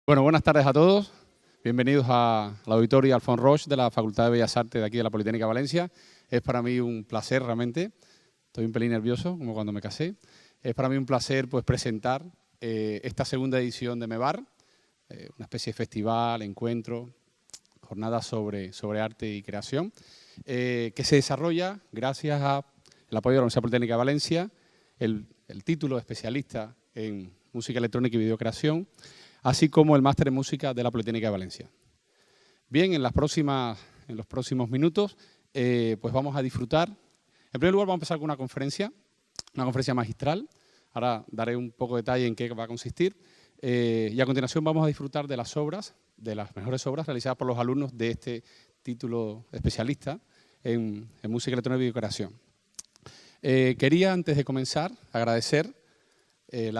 Bueno, buenas tardes a todos. Bienvenidos a la auditoria Alfons Roig de la Facultad de Bellas Artes de aquí de la Politécnica de Valencia. Es para mí un placer realmente. Estoy un pelín nervioso, como cuando me casé. Es para mí un placer pues, presentar esta segunda edición de MEVAR, una especie de festival, encuentro, jornada sobre arte y creación, que se desarrolla gracias al apoyo de la Universidad Politécnica de Valencia, el título de especialista en música electrónica y videocreación, así como el máster en música de la Politécnica de Valencia. Bien, en los próximos minutos pues vamos a disfrutar. En primer lugar vamos a empezar con una conferencia magistral. Ahora daré un poco de detalle en qué va a consistir. Y a continuación vamos a disfrutar de las obras, de las mejores obras realizadas por los alumnos de este título especialista en música electrónica y videocreación. Quería, antes de comenzar, agradecer el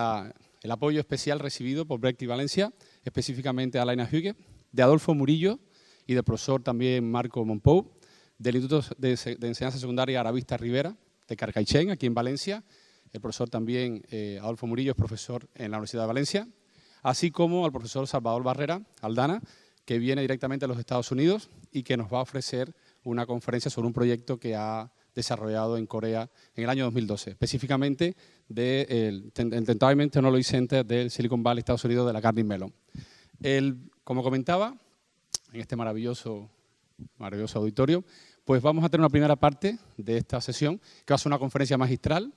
apoyo especial recibido por Berklee Valencia, específicamente a Laina Huguet, de Adolfo Murillo y del profesor también Marco Monpou, del Instituto de Enseñanza Secundaria Aravista Rivera, de Carcaixent, aquí en Valencia. El profesor también, Adolfo Murillo, es profesor en la Universidad de Valencia, así como al profesor Salvador Barrera Aldana, que viene directamente de los Estados Unidos y que nos va a ofrecer una conferencia sobre un proyecto que ha desarrollado en Corea en el año 2012, específicamente del Entertainment Technology Center del Silicon Valley, Estados Unidos, de la Carnegie Mellon. Como comentaba, en este maravilloso auditorio, pues vamos a tener una primera parte de esta sesión, que va a ser una conferencia magistral.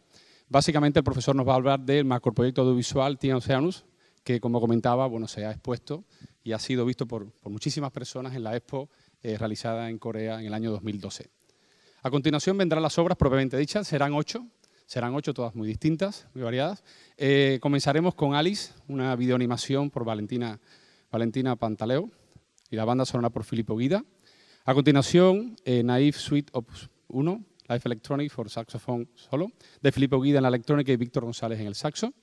Básicamente el profesor nos va a hablar del macroproyecto audiovisual Teen Oceanus, que como comentaba, bueno, se ha expuesto y ha sido visto por muchísimas personas en la Expo realizada en Corea en el año 2012. A continuación vendrán las obras propiamente dichas, serán ocho, todas muy distintas, muy variadas. Comenzaremos con Alice, una videoanimación por Valentina Pantaleo y la banda sonora por Filippo Guida. A continuación, Naive Suite Opus 1, Live Electronic for Saxophone Solo, de Filippo Guida en la electrónica y Víctor González en el saxo.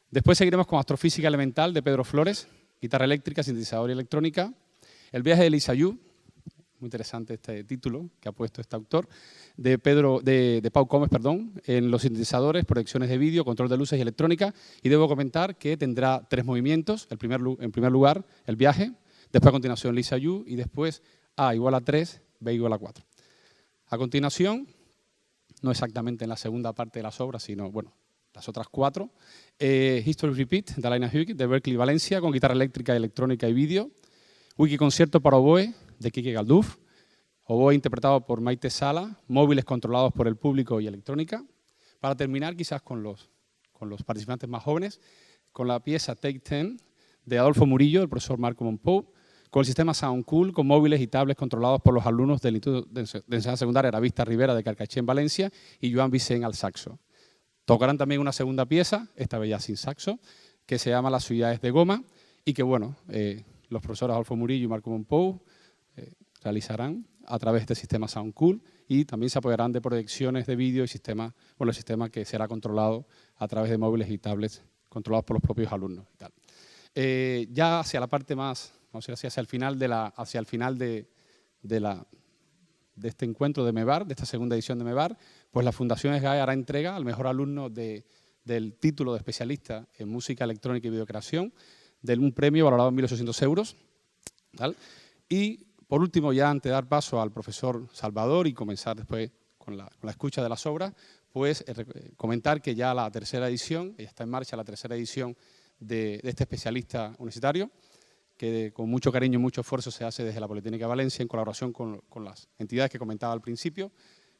Después seguiremos con Astrofísica Elemental de Pedro Flores, guitarra eléctrica, sintetizador y electrónica. El viaje de Lisa Yu, muy interesante este título que ha puesto este autor, de Pau Gómez, en los sintetizadores, proyecciones de vídeo, control de luces y electrónica. Y debo comentar que tendrá 3 movimientos. En primer lugar, el viaje, después a continuación Lisa Yu y después A igual a 3, B igual a 4. A continuación, no exactamente en la segunda parte de las obras, sino, bueno, las otras 4, History Repeat de Laina Huguet de Berklee Valencia, con guitarra eléctrica, electrónica y vídeo. Wikiconcierto para oboe de Quique Galduf, oboe interpretado por Maite Sala, móviles controlados por el público y electrónica. Para terminar, quizás con los participantes más jóvenes, con la pieza Take 10 de Adolfo Murillo, el profesor Marco Monpou, con el sistema Sound Cool, con móviles y tablets controlados por los alumnos del Instituto de Enseñanza Secundaria Aravista Rivera de Carcaixent, Valencia, y Joan Vicent al saxo. Tocarán también una segunda pieza, esta vez ya sin saxo, que se llama Las ciudades de goma, y que, bueno, los profesores Adolfo Murillo y Marco Monpou realizarán a través del sistema Sound Cool, y también se apoyarán de proyecciones de vídeo y el sistema que será controlado a través de móviles y tablets controlados por los propios alumnos y tal. Ya hacia la parte más, vamos a decir, hacia el final de este encuentro de MEVAR, de esta segunda edición de MEVAR, pues la Fundación SGAE hará entrega al mejor alumno del título de especialista en música electrónica y videocreación, de un premio valorado en 1.800 euros. ¿Tal? Y, por último, ya antes de dar paso al profesor Salvador y comenzar después con la escucha de las obras, pues comentar que ya la tercera edición, ya está en marcha la tercera edición de este especialista universitario, que con mucho cariño y mucho esfuerzo se hace desde la Politécnica de Valencia en colaboración con las entidades que comentaba al principio,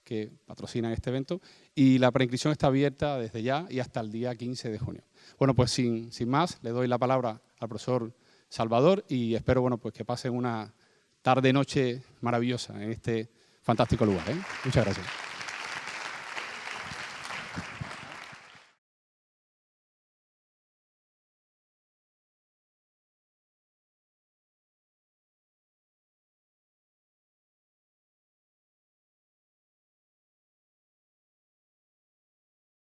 que patrocinan este evento, y la preinscripción está abierta desde ya y hasta el día 15 de junio. Bueno, pues sin más, le doy la palabra al profesor Salvador y espero, bueno, pues que pasen una tarde-noche maravillosa en este fantástico lugar, ¿eh? Muchas gracias.